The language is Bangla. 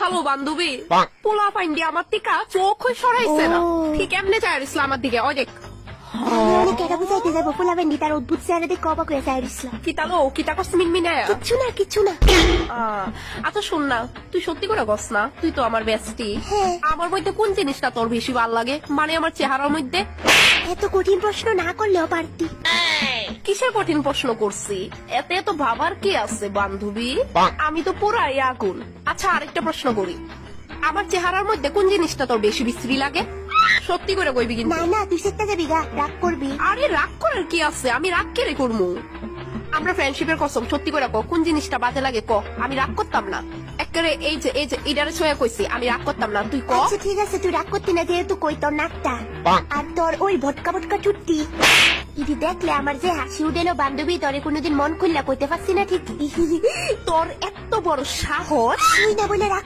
হ্যালো বান্ধবী, পোলা পাইন্ডি আমার টিকা চোখ সরাইছে না, ঠিক এমনি চাই ইসলাম আমার দিকে। ওই দেখ অনেক কেটা বুঝাইতে যাবো পোলাবেন্ডি তার অদ্ভুত চেহারা দেখে অবাক হয়ে যায় ইসলাম। কিতালো কিতা কস মিনমিনে। কিচ্ছু না কিচ্ছু না। আচ্ছা শোন না, তুই সত্যি করে কস না, তুই তো আমার বেস্টি। হ্যাঁ। আমার মধ্যে কোন জিনিসটা তোর বেশি ভাল লাগে, মানে আমার চেহারার মধ্যে? এত কঠিন প্রশ্ন না করলেও পারতি। কিসের কঠিন প্রশ্ন করছি? এতে তো ভাবার কি আছে বান্ধবী, আমি তো পুরাই আগুন। আচ্ছা আরেকটা প্রশ্ন করি, আমার চেহারার মধ্যে কোন জিনিসটা তোর বেশি বিশ্রী লাগে? সত্যি করে কইবি কিন্তু। না না তুই সেটা যাবি গা, রাগ করবি। আরে রাগ করার কি আছে, আমি রাগ কেড়ে করবো? আমরা ফ্রেন্ডশিপের কসম, সত্যি করে ক কোন জিনিসটা বাজে লাগে ক, আমি রাগ করতাম না। একেবারে এই যে ইডারে ছয়া কইছি, আমি রাগ করতাম না, তুই ক। আচ্ছা ঠিক আছে তুই রাগ করতি না, যেহেতু কই তোর নাকটা আর তোর ওই ভটকা ভটকা চুট্টি ইদি দেখলে আমার যে হাসি উঠেলো বান্ধবী, তোরে কোনোদিন মন খুললা কইতে পারছি না ঠিক। তোর এত বড় সাহস! তুই না বলে রাগ